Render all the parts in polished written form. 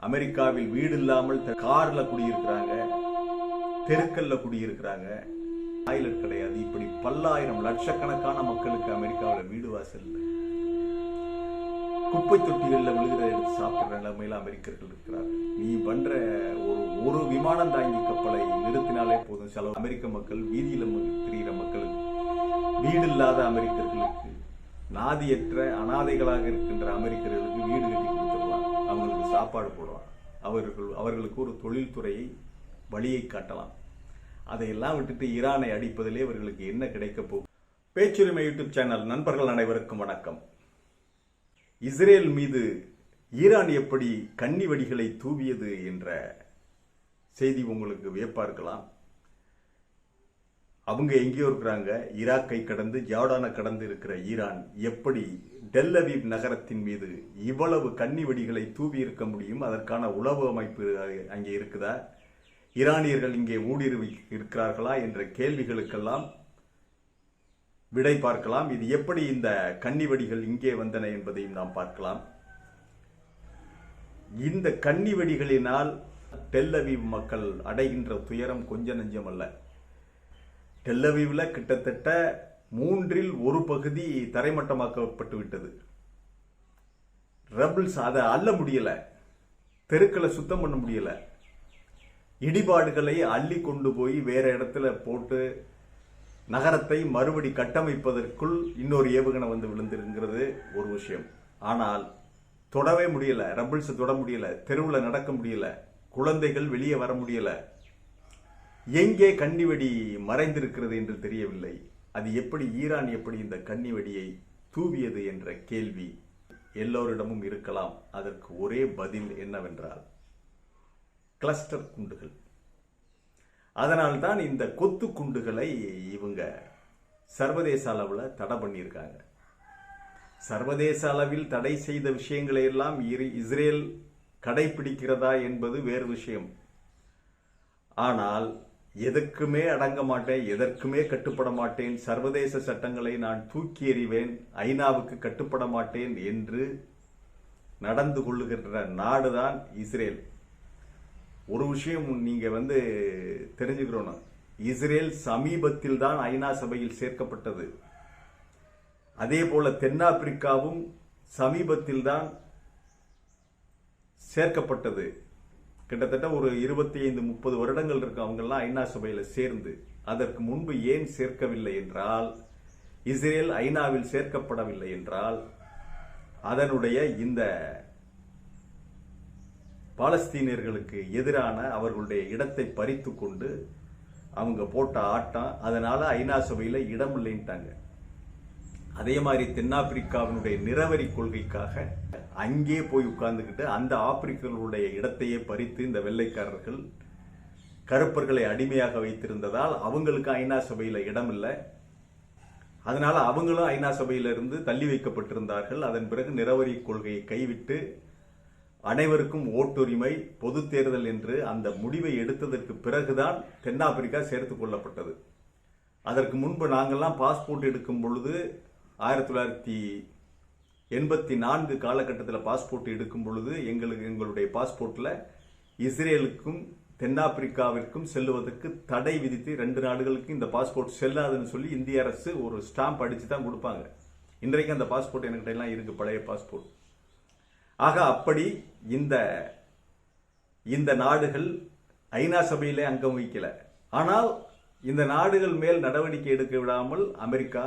அமெரிக்காவில் வீடு இல்லாமல் கார்ல குடியிருக்கிறாங்க, தெருக்கல்ல குடியிருக்கிறாங்க, டாய்லெட் கிடையாது. இப்படி பல்லாயிரம் லட்சக்கணக்கான மக்களுக்கு அமெரிக்காவில் வீடு வாசல் இல்லை. குப்பை தொட்டிகளில் விழுகிற எடுத்து சாப்பிட்ற நிலைமையில அமெரிக்கர்கள் இருக்கிறார். நீ பண்ற ஒரு விமானம் தாங்கி கப்பலை நிறுத்தினாலே போதும், சில அமெரிக்க மக்கள் வீதியில திரிகிற மக்களுக்கு, வீடு இல்லாத அமெரிக்கர்களுக்கு, நாதியற்ற அனாதைகளாக இருக்கின்ற அமெரிக்கர்களுக்கு வீடு கட்டி கொடுத்துடலாம், அவங்களுக்கு சாப்பாடு போடலாம், அவர்களுக்கு ஒரு தொழில்துறையை வழியை காட்டலாம். அதையெல்லாம் விட்டுட்டு ஈரானை அடிப்பதிலே அவர்களுக்கு என்ன கிடைக்க போகும்? பேச்சுரிமை யூடியூப் சேனல் நண்பர்கள் அனைவருக்கும் வணக்கம். இஸ்ரேல் மீது ஈரான் எப்படி கன்னி வெடிகளை தூவியது என்ற செய்தி உங்களுக்கு வியப்பா இருக்கலாம். அவங்க எங்கேயோ இருக்கிறாங்க, ஈராக்கை கடந்து ஜார்டானை கடந்து இருக்கிற ஈரான் எப்படி டெல் அவீவ் நகரத்தின் மீது இவ்வளவு கன்னி வெடிகளை தூவி இருக்க முடியும்? அதற்கான உளவு அமைப்பு அங்கே இருக்குதா? ஈரானியர்கள் இங்கே ஊடுருவி இருக்கிறார்களா என்ற கேள்விகளுக்கெல்லாம் விடை பார்க்கலாம். இது எப்படி இந்த கன்னி வெடிகள் இங்கே வந்தன என்பதையும் நாம் பார்க்கலாம். இந்த கன்னி வெடிகளினால் டெல் அவீவ் மக்கள் அடைகின்ற துயரம் கொஞ்ச நஞ்சம் அல்ல. டெல் அவீவ்ல கிட்டத்தட்ட 1/3 பகுதி தரைமட்டமாக்கப்பட்டு விட்டது. ரெபல்ஸ் அதை அள்ள முடியல, தெருக்களை சுத்தம் பண்ண முடியல, இடிபாடுகளை அள்ளி கொண்டு போய் வேற இடத்துல போட்டு நகரத்தை மறுபடி கட்டமைப்பதற்குள் இன்னொரு ஏவுகணை வந்து விழுந்திருக்கிறது ஒரு விஷயம். ஆனால் தொடவே முடியல, ரெபல்ஸ் தொட முடியல, தெருவில் நடக்க முடியல, குழந்தைகள் வெளியே வர முடியல. எங்கே கன்னி வெடி மறைந்திருக்கிறது என்று தெரியவில்லை. அது எப்படி, ஈரான் எப்படி இந்த கன்னி வெடியை தூவியது என்ற கேள்வி எல்லோரிடமும் இருக்கலாம். அதற்கு ஒரே பதில் என்னவென்றால் கிளஸ்டர் குண்டுகள். அதனால்தான் இந்த கொத்து குண்டுகளை இவங்க சர்வதேச அளவில் தடை பண்ணியிருக்காங்க. சர்வதேச அளவில் தடை செய்த விஷயங்களை எல்லாம் இஸ்ரேல் கடைபிடிக்கிறதா என்பது வேறு விஷயம். ஆனால் எதற்குமே அடங்க மாட்டேன், எதற்குமே கட்டுப்பட மாட்டேன், சர்வதேச சட்டங்களை நான் தூக்கி எறிவேன், ஐநாவுக்கு கட்டுப்பட மாட்டேன் என்று நடந்து கொள்ளுகின்ற நாடுதான் இஸ்ரேல். ஒரு விஷயம் நீங்க தெரிஞ்சுக்கிறோம், இஸ்ரேல் சமீபத்தில் தான் ஐநா சபையில் சேர்க்கப்பட்டது. அதே போல தென்னாப்பிரிக்காவும் சமீபத்தில் தான் சேர்க்கப்பட்டது. கிட்டத்தட்ட ஒரு 25-30 வருடங்கள் இருக்கு அவங்கெல்லாம் ஐநா சபையில சேர்ந்து. அதற்கு முன்பு ஏன் சேர்க்கவில்லை என்றால், இஸ்ரேல் ஐநாவில் சேர்க்கப்படவில்லை என்றால் அதனுடைய இந்த பாலஸ்தீனியர்களுக்கு எதிரான அவர்களுடைய இடத்தை பறித்து கொண்டு அவங்க போட்ட ஆட்டம், அதனால ஐநா சபையில இடம் இல்லைன்ட்டாங்க. அதே மாதிரி தென்னாப்பிரிக்காவினுடைய நிறவரி கொள்கைக்காக அங்கே போய் உட்கார்ந்துக்கிட்டு அந்த ஆப்பிரிக்கர்களுடைய இடத்தையே பறித்து இந்த வெள்ளைக்காரர்கள் கருப்பர்களை அடிமையாக வைத்திருந்ததால் அவங்களுக்கு ஐநா சபையில இடம் இல்லை. அதனால அவங்களும் ஐநா சபையிலிருந்து தள்ளி வைக்கப்பட்டிருந்தார்கள். அதன் பிறகு நிறவரி கொள்கையை கைவிட்டு அனைவருக்கும் ஓட்டுரிமை, பொது தேர்தல் என்று அந்த முடிவை எடுத்ததற்கு பிறகுதான் தென்னாப்பிரிக்கா சேர்த்துக் கொள்ளப்பட்டது. அதற்கு முன்பு நாங்கள்லாம் பாஸ்போர்ட் எடுக்கும் பொழுது 1984 காலகட்டத்தில் பாஸ்போர்ட் எடுக்கும் பொழுது எங்களுடைய பாஸ்போர்ட்ல இஸ்ரேலுக்கும் தென்னாப்பிரிக்காவிற்கும் செல்லுவதற்கு தடை விதித்து 2 நாடுகளுக்கு இந்த பாஸ்போர்ட் செல்லாதுன்னு சொல்லி இந்திய அரசு ஒரு ஸ்டாம்ப் அடிச்சு தான் கொடுப்பாங்க. இன்றைக்கு அந்த பாஸ்போர்ட் என்கிட்ட எல்லாம் இருக்கு, பழைய பாஸ்போர்ட். ஆக அப்படி இந்த நாடுகள் ஐநா சபையிலே அங்கம் வகிக்கல. ஆனால் இந்த நாடுகள் மேல் நடவடிக்கை எடுக்க விடாமல் அமெரிக்கா,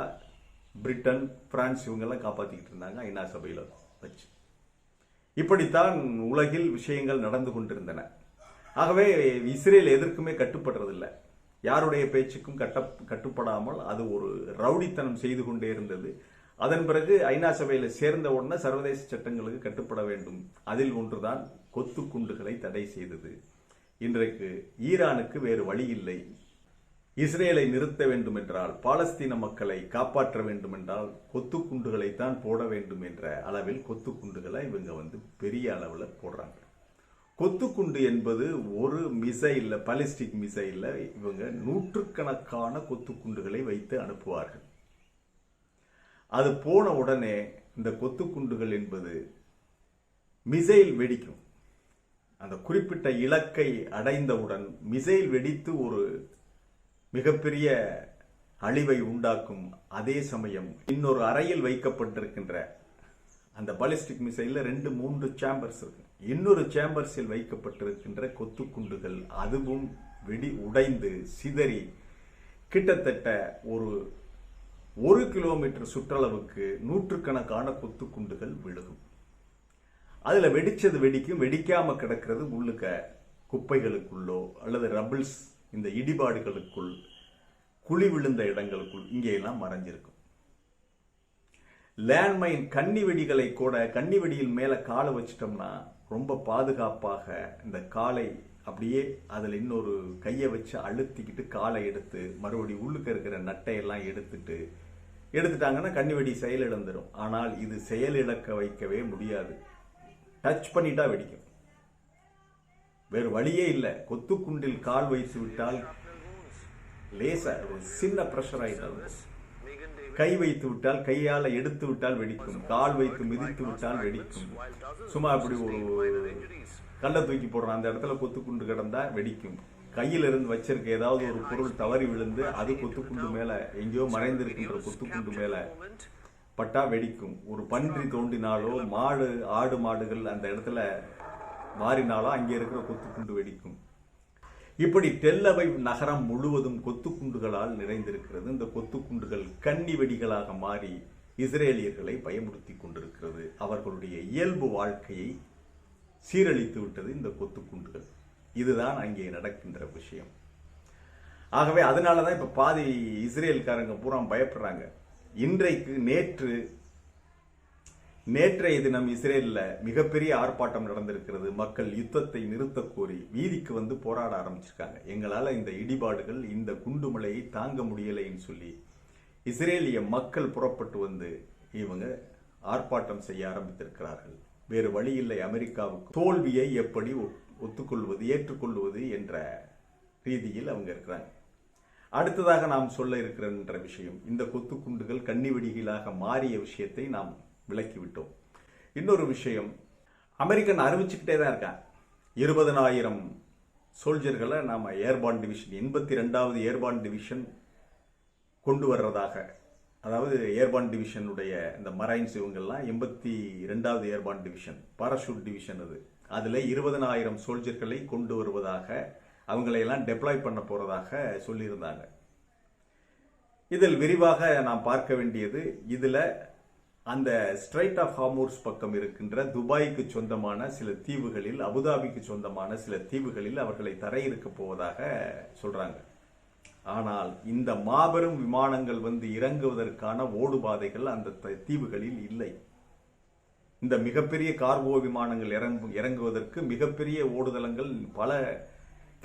பிரிட்டன், பிரான்ஸ் இவங்கெல்லாம் காப்பாற்றிக்கிட்டு இருந்தாங்க ஐநா சபையில வச்சு. இப்படித்தான் உலகில் விஷயங்கள் நடந்து கொண்டிருந்தன. ஆகவே இஸ்ரேல் எதற்குமே கட்டுப்படுறதில்லை, யாருடைய பேச்சுக்கும் கட்டுப்படாமல் அது ஒரு ரவுடித்தனம் செய்து கொண்டே இருந்தது. அதன் பிறகு ஐநா சபையில சேர்ந்த உடனே சர்வதேச சட்டங்களுக்கு கட்டுப்பட வேண்டும். அதில் ஒன்றுதான் கொத்து குண்டுகளை தடை செய்தது. இன்றைக்கு ஈரானுக்கு வேறு வழி இல்லை. இஸ்ரேலை நிறுத்த வேண்டும் என்றால், பாலஸ்தீன மக்களை காப்பாற்ற வேண்டும் என்றால் கொத்து குண்டுகளை தான் போட வேண்டும் என்ற அளவில் கொத்து குண்டுகளை இவங்க பெரிய அளவில் போடுறாங்க. கொத்துக்குண்டு என்பது ஒரு மிசைல், பாலிஸ்டிக் மிசைல். இவங்க நூற்றுக்கணக்கான கொத்துக்குண்டுகளை வைத்து அனுப்புவார்கள். அது போன உடனே இந்த கொத்துக்குண்டுகள் என்பது மிசைல் வெடிக்கும். அந்த குறிப்பிட்ட இலக்கை அடைந்தவுடன் மிசைல் வெடித்து ஒரு மிகப்பெரிய அழிவை உண்டாக்கும். அதே சமயம் இன்னொரு அறையில் வைக்கப்பட்டிருக்கின்ற அந்த பாலிஸ்டிக் மிசைல்ல 2-3 சேம்பர்ஸ் இருக்கு. இன்னொரு சேம்பர்ஸில் வைக்கப்பட்டிருக்கின்ற கொத்துக்குண்டுகள் அதுவும் வெடி உடைந்து சிதறி கிட்டத்தட்ட ஒரு கிலோமீட்டர் சுற்றளவுக்கு நூற்றுக்கணக்கான கொத்துக்குண்டுகள் விழுகும். அதுல வெடிச்சது வெடிக்கும், வெடிக்காம கிடக்கிறது உள்ளுக்க குப்பைகளுக்குள்ளோ அல்லது ரபிள்ஸ் இந்த இடிபாடுகளுக்குள் குழி விழுந்த இடங்களுக்குள் இங்கெல்லாம் மறைஞ்சிருக்கும். லேண்ட்மைன் கன்னி வெடிகளை கூட கன்னி வெடியில் மேல காலை வச்சிட்டோம்னா ரொம்ப பாதுகாப்பாக இந்த காலை அப்படியே அதில் இன்னொரு கையை வச்சு அழுத்திக்கிட்டு காலை எடுத்து மறுபடியும் உள்ளுக்க இருக்கிற நட்டையெல்லாம் எடுத்துட்டாங்கன்னா கன்னிவெடி செயலிழந்துடும். ஆனால் இது செயலிழக்க வைக்கவே முடியாது. டச் பண்ணிட்டா வெடிக்கும், வேறு வழியே இல்லை. கொத்துக்குண்டில் கால் வைத்து விட்டால் லேசா ஒரு சின்ன பிரஷர் ஆயிட்டால், கை வைத்து விட்டால் கையால எடுத்து விட்டால் வெடிக்கும், கால் வைத்து மிதித்து விட்டால் வெடிக்கும். சும்மா அப்படி ஒரு கல்லை தூக்கி போடுறான் அந்த இடத்துல கொத்துக்குண்டு கிடந்தா வெடிக்கும். கையில இருந்து வச்சிருக்க ஏதாவது ஒரு பொருள் தவறி விழுந்து அது கொத்துக்குண்டு மேல எங்கேயோ மறைந்திருக்கின்ற கொத்துக்குண்டு மேல பட்டா வெடிக்கும். ஒரு பன்றி தோண்டினாலோ ஆடு மாடுகள் அந்த இடத்துல மாறினாலோ அங்கே இருக்கிற கொத்துக்குண்டு வெடிக்கும். இப்படி டெல் அவைவ் நகரம் முழுவதும் கொத்துக்குண்டுகளால் நிறைந்திருக்கிறது. இந்த கொத்துக்குண்டுகள் கன்னி வெடிகளாக மாறி இஸ்ரேலியர்களை பயமுறுத்தி கொண்டிருக்கிறது. அவர்களுடைய இயல்பு வாழ்க்கையை சீரழித்து விட்டது இந்த கொத்துக்குண்டுகள். இதுதான் அங்கே நடக்கின்ற விஷயம். ஆகவே அதனாலதான் இப்ப பாதி இஸ்ரேல்காரங்க பூரா பயப்படுறாங்க. நேற்றைய தினம் இஸ்ரேல்ல மிகப்பெரிய ஆர்ப்பாட்டம் நடந்திருக்கிறது. மக்கள் யுத்தத்தை நிறுத்த கோரி வீதிக்கு வந்து போராட ஆரம்பிச்சிருக்காங்க. எங்களால இந்த இடிபாடுகள் இந்த குண்டுமலையை தாங்க முடியலைன்னு சொல்லி இஸ்ரேலிய மக்கள் புறப்பட்டு வந்து இவங்க ஆர்ப்பாட்டம் செய்ய ஆரம்பித்திருக்கிறார்கள். வேறு வழி இல்லை. அமெரிக்காவுக்கு தோல்வியை எப்படி ஒத்துக்கொள்வது ஏற்றுக்கொள்வது என்ற ரீதியில் அவங்க இருக்கிறாங்க. அடுத்ததாக நாம் சொல்ல இருக்கிற விஷயம், இந்த கொத்துக்குண்டுகள் கன்னிவெடிகளாக மாறிய விஷயத்தை நாம் விளக்கிவிட்டோம். இன்னொரு விஷயம், அமெரிக்கன் அறிவிச்சுக்கிட்டே தான் இருக்காங்க. 20,000 சோல்ஜர்களை நாம ஏர்பான் டிவிஷன் 82வது ஏர்பான் டிவிஷன் கொண்டு வர்றதாக, அதாவது ஏர்பான் டிவிஷனுடைய இந்த மரைன்ஸ் இவங்கெல்லாம் 82வது ஏர்பான் டிவிஷன் பாராசூட் டிவிஷன் அதுல 20,000 சோல்ஜர்களை கொண்டு வருவதாக, அவங்களையெல்லாம் டெப்ளாய் பண்ண போறதாக சொல்லியிருந்தாங்க. இதில் விரிவாக நாம் பார்க்க வேண்டியது, இதுல அந்த ஸ்ட்ரைட் ஆஃப் ஹார்மூஸ் பக்கம் இருக்கின்ற துபாய்க்கு சொந்தமான சில தீவுகளில், அபுதாபிக்கு சொந்தமான சில தீவுகளில் அவர்களை தரையிறக்க போவதாக சொல்றாங்க. ஆனால் இந்த மாபெரும் விமானங்கள் வந்து இறங்குவதற்கான ஓடுபாதைகள் அந்த தீவுகளில் இல்லை. இந்த மிகப்பெரிய கார்கோ விமானங்கள் இறங்குவதற்கு மிகப்பெரிய ஓடுதளங்கள், பல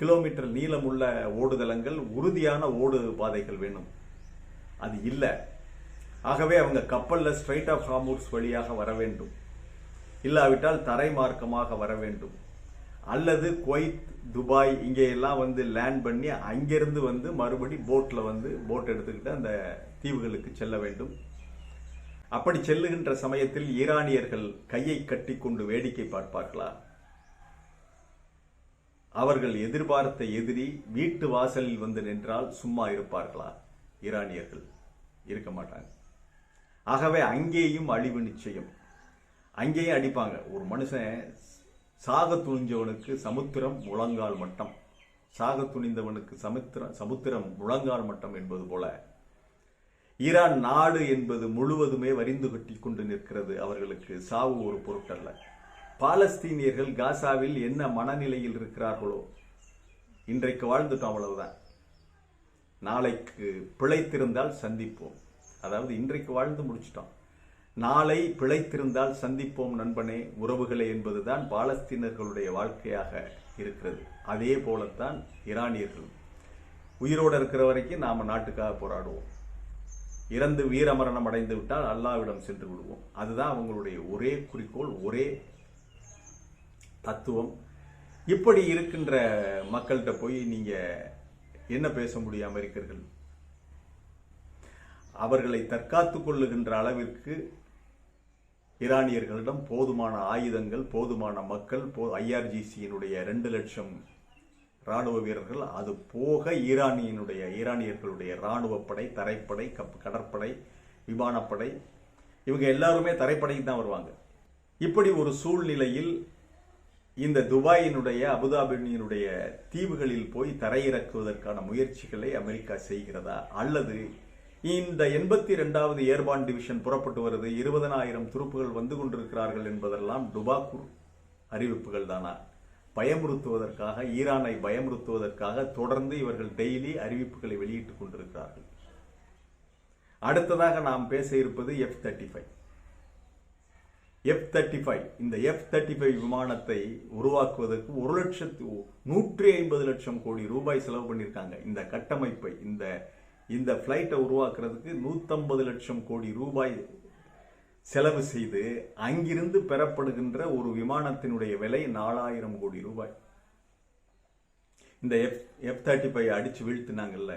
கிலோமீட்டர் நீளமுள்ள ஓடுதளங்கள், உறுதியான ஓடு பாதைகள் வேணும். அது இல்லை. ஆகவே அவங்க கப்பல்ல ஸ்ட்ரைட் ஆஃப் ஹார்மூஸ் வழியாக வர வேண்டும், இல்லாவிட்டால் தரை மார்க்கமாக வர வேண்டும், அல்லது குவைத், துபாய் இங்கே எல்லாம் வந்து லேண்ட் பண்ணி அங்கிருந்து வந்து மறுபடி போட் எடுத்துக்கிட்டு அந்த தீவுகளுக்கு செல்ல வேண்டும். அப்படி செல்லுகின்ற சமயத்தில் ஈரானியர்கள் கையை கட்டி கொண்டு வேடிக்கை பார்ப்பார்களா? அவர்கள் எதிர்பார்த்த எதிரி வீட்டு வாசலில் வந்து நின்றால் சும்மா இருப்பார்களா? ஈரானியர்கள் இருக்க மாட்டாங்க. ஆகவே அங்கேயும் அழிவு நிச்சயம். அங்கேயும் அடிப்பாங்க. ஒரு மனுஷன் சாக துணிஞ்சவனுக்கு சமுத்திரம் முழங்கால் மட்டம், சாக துணிந்தவனுக்கு சமுத்திரம் முழங்கால் மட்டம் என்பது போல ஈரான் நாடு என்பது முழுவதுமே வரிந்து கட்டி கொண்டு நிற்கிறது. அவர்களுக்கு சாவு ஒரு பொருட்டல்ல. பாலஸ்தீனியர்கள் காசாவில் என்ன மனநிலையில் இருக்கிறார்களோ, இன்றைக்கு வாழ்ந்துட்டோம் அவ்வளவுதான், நாளைக்கு பிழைத்திருந்தால் சந்திப்போம். அதாவது இன்றைக்கு வாழ்ந்து முடிச்சிட்டோம், நாளை பிழைத்திருந்தால் சந்திப்போம் நண்பனே, உறவுகளே என்பதுதான் பாலஸ்தீனர்களுடைய வாழ்க்கையாக இருக்கிறது. அதே போலத்தான் ஈரானியர்கள். உயிரோடு இருக்கிற வரைக்கும் நாம நாட்டுக்காக போராடுவோம், இறந்து வீரமரணம் அடைந்து விட்டால் அல்லாஹ்விடம் சென்று விடுவோம். அதுதான் அவங்களுடைய ஒரே குறிக்கோள், ஒரே தத்துவம். இப்படி இருக்கின்ற மக்கள்கிட்ட போய் நீங்க என்ன பேச முடியும்? அமெரிக்கர்கள் அவர்களை தற்காத்துக் கொள்ளுகின்ற அளவிற்கு ஈரானியர்களிடம் போதுமான ஆயுதங்கள், போதுமான மக்கள், IRGC-யினுடைய 2 லட்சம் ராணுவ வீரர்கள், அது போக ஈரானியர்களுடைய ராணுவ படை, தரைப்படை, கடற்படை, விமானப்படை, இவங்க எல்லாருமே தரைப்படைக்கு தான் வருவாங்க. இப்படி ஒரு சூழ்நிலையில் இந்த துபாயினுடைய, அபுதாபியினுடைய தீவுகளில் போய் தரையிறக்குவதற்கான முயற்சிகளை அமெரிக்கா செய்கிறதா, அல்லது இந்த 82வது ஏர்பான் டிவிஷன் புறப்பட்டு வருது, 20,000 துருப்புகள் வந்து கொண்டிருக்கிறார்கள் என்பதெல்லாம் டுபாக்கூர் அறிவிப்புகள் தானா? பயமுறுத்துவதற்காக, ஈரானை பயமுறுத்துவதற்காக தொடர்ந்து இவர்கள் டெய்லி அறிவிப்புகளை வெளியிட்டுக் கொண்டிருக்கிறார்கள். அடுத்ததாக நாம் பேச இருப்பது F-35. இந்த F-35 விமானத்தை உருவாக்குவதற்கு 150 லட்சம் கோடி ரூபாய் செலவு பண்ணியிருக்காங்க. இந்த கட்டமைப்பை, இந்த பிளைட்டை உருவாக்குறதுக்கு 150 லட்சம் கோடி ரூபாய் செலவு செய்து அங்கிருந்து பெறப்படுகின்ற ஒரு விமானத்தினுடைய விலை 4000 கோடி ரூபாய். இந்த F-35 அடிச்சு வீழ்த்தினாங்கல்ல,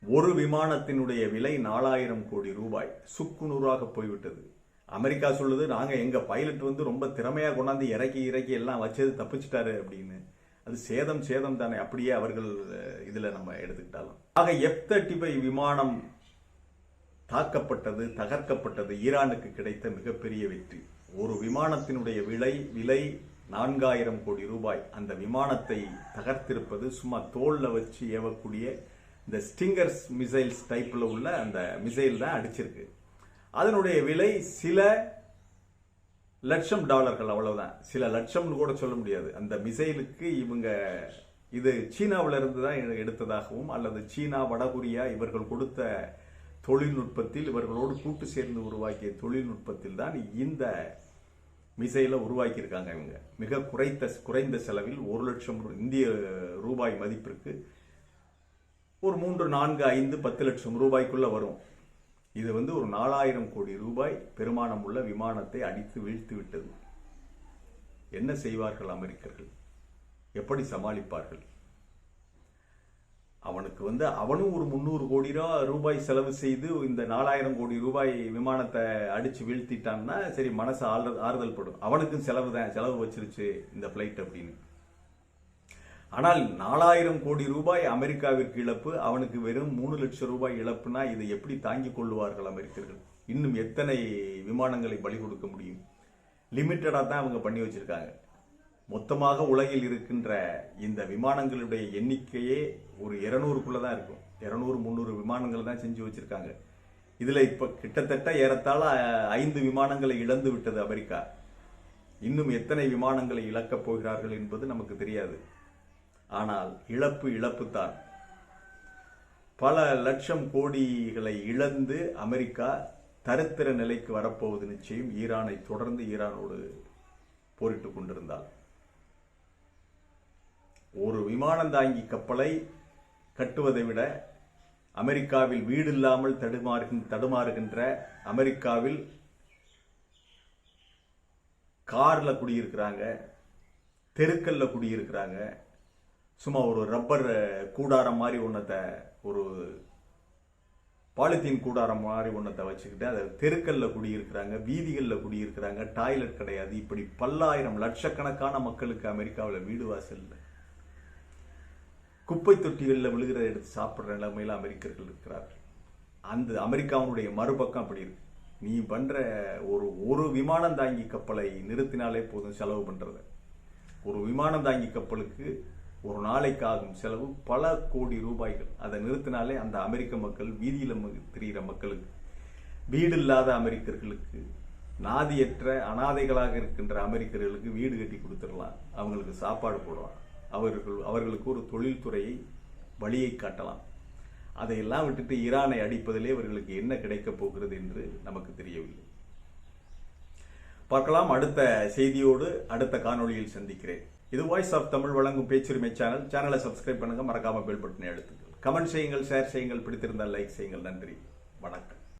ஒரு விமானத்தினுடைய விலை 4000 கோடி ரூபாய். சுக்குநூறாக போய்விட்டது. அமெரிக்கா சொல்லுது, நாங்க எங்க பைலட் வந்து ரொம்ப திறமையா கொண்டாந்து இறக்கி எல்லாம் வச்சது தப்பிச்சிட்டாரு அப்படின்னு. அது சேதம் தானே, அப்படியே அவர்கள் இதுல நம்ம எடுத்துக்கிட்டாலும். ஆக F-35 விமானம் தாக்கப்பட்டது, தகர்க்கப்பட்டது ஈரானுக்கு கிடைத்த மிகப்பெரிய வெற்றி. ஒரு விமானத்தினுடைய விலை 4000 கோடி ரூபாய். அந்த விமானத்தை தகர்த்திருப்பது சும்மா தோல்ல வச்சு ஏவக்கூடிய இந்த ஸ்டிங்கர்ஸ் மிசைல்ஸ் டைப்ல உள்ள அந்த மிசைல் தான் அடிச்சிருக்கு. அதனுடைய விலை சில லட்சம் டாலர்கள், அவ்வளவுதான். சில லட்சம்னு கூட சொல்ல முடியாது. அந்த மிசைலுக்கு இவங்க இது சீனாவில இருந்து தான் எடுத்ததாகவும், அல்லது சீனா, வடகொரியா இவர்கள் கொடுத்த தொழில்நுட்பத்தில், இவர்களோடு கூட்டு சேர்ந்து உருவாக்கிய தொழில்நுட்பத்தில் தான் இந்த மிசைலை உருவாக்கியிருக்காங்க. இவங்க மிக குறைந்த செலவில் 1 லட்சம் இந்திய ரூபாய் மதிப்பிற்கு ஒரு 3, 4, 5, 10 லட்சம் ரூபாய்க்குள்ள வரும். இது வந்து ஒரு 4000 கோடி ரூபாய் பெருமானம் உள்ள விமானத்தை அடித்து வீழ்த்து விட்டது. என்ன செய்வார்கள் அமெரிக்கர்கள்? எப்படி சமாளிப்பார்கள்? அவனுக்கு வந்து அவனும் ஒரு 300 கோடி ரூபாய் செலவு செய்து இந்த 4000 கோடி ரூபாய் விமானத்தை அடிச்சு வீழ்த்திட்டான்னா சரி, மனசு ஆறுதல் படும். அவனுக்கும் செலவு வச்சிருச்சு இந்த பிளைட் அப்படின்னு. ஆனால் 4000 கோடி ரூபாய் அமெரிக்காவிற்கு இழப்பு, அவனுக்கு வெறும் 3 லட்சம் ரூபாய் இழப்புனா இதை எப்படி தாங்கிக் கொள்வார்கள் அமெரிக்கர்கள்? இன்னும் எத்தனை விமானங்களை பலி கொடுக்க முடியும்? லிமிட்டடா தான் அவங்க பண்ணி வச்சிருக்காங்க. மொத்தமாக உலகில் இருக்கின்ற இந்த விமானங்களுடைய எண்ணிக்கையே ஒரு 200க்குள்ள தான் இருக்கும். 200-300 விமானங்கள் தான் செஞ்சு வச்சிருக்காங்க. இதுல இப்ப கிட்டத்தட்ட ஏறத்தாழ 5 விமானங்களை இழந்து விட்டது அமெரிக்கா. இன்னும் எத்தனை விமானங்களை இழக்கப் போகிறார்கள் என்பது நமக்கு தெரியாது. ஆனால் இழப்பு தான். பல லட்சம் கோடிகளை இழந்து அமெரிக்கா தரித்திர நிலைக்கு வரப்போவது நிச்சயம். ஈரானை தொடர்ந்து ஈரானோடு போரிட்டுக் கொண்டிருந்தால், ஒரு விமானம் தாங்கி கப்பலை கட்டுவதை விட அமெரிக்காவில் வீடு இல்லாமல் தடுமாறுகின்ற, அமெரிக்காவில் கார்ல குடியிருக்கிறாங்க, தெருக்கல்ல குடியிருக்கிறாங்க, சும்மா ஒரு ரப்பர் கூடாரம் மாதிரி ஒன்னத்தை, ஒரு பாலித்தீன் கூடாரம் மாதிரி ஒன்னத்தை வச்சுக்கிட்டு அதை தெருக்கல்ல குடியிருக்கிறாங்க, வீதிகளில் குடியிருக்கிறாங்க, டாய்லெட் கிடையாது. இப்படி பல்லாயிரம் லட்சக்கணக்கான மக்களுக்கு அமெரிக்காவில் வீடு வாசல் இல்லை. குப்பை தொட்டிகளில் விழுகிறத எடுத்து சாப்பிட்ற நிலைமையில அமெரிக்கர்கள் இருக்கிறார்கள். அந்த அமெரிக்காவுடைய மறுபக்கம் அப்படி இருக்கு. நீ பண்ற ஒரு விமானம் தாங்கி கப்பலை நிறுத்தினாலே போதும் செலவு பண்றது. ஒரு விமானம் தாங்கி கப்பலுக்கு ஒரு நாளைக்கு ஆகும் செலவு பல கோடி ரூபாய்கள். அதை நிறுத்தினாலே அந்த அமெரிக்க மக்கள், வீதியில திரிகிற மக்களுக்கு, வீடு இல்லாத அமெரிக்கர்களுக்கு, நாதியற்ற அனாதைகளாக இருக்கின்ற அமெரிக்கர்களுக்கு வீடு கட்டி கொடுத்துடலாம். அவங்களுக்கு சாப்பாடு போடலாம். அவர்களுக்கு ஒரு தொழில்துறையை வழியை காட்டலாம். அதையெல்லாம் விட்டுட்டு ஈரானை அடிப்பதிலே அவர்களுக்கு என்ன கிடைக்கப் போகிறது என்று நமக்கு தெரியவில்லை. பார்க்கலாம். அடுத்த செய்தியோடு அடுத்த காணொளியில் சந்திக்கிறேன். இது வாய்ஸ் ஆஃப் தமிழ் வழங்கும் பேச்சுரிமை சேனலை சப்ஸ்கிரைப் பண்ணுங்க. மறக்காம பெல் பட்டனை அழுத்துங்கள். கமெண்ட் செய்யுங்கள், ஷேர் செய்யுங்கள், பிடித்திருந்தால் லைக் செய்யுங்கள். நன்றி, வணக்கம்.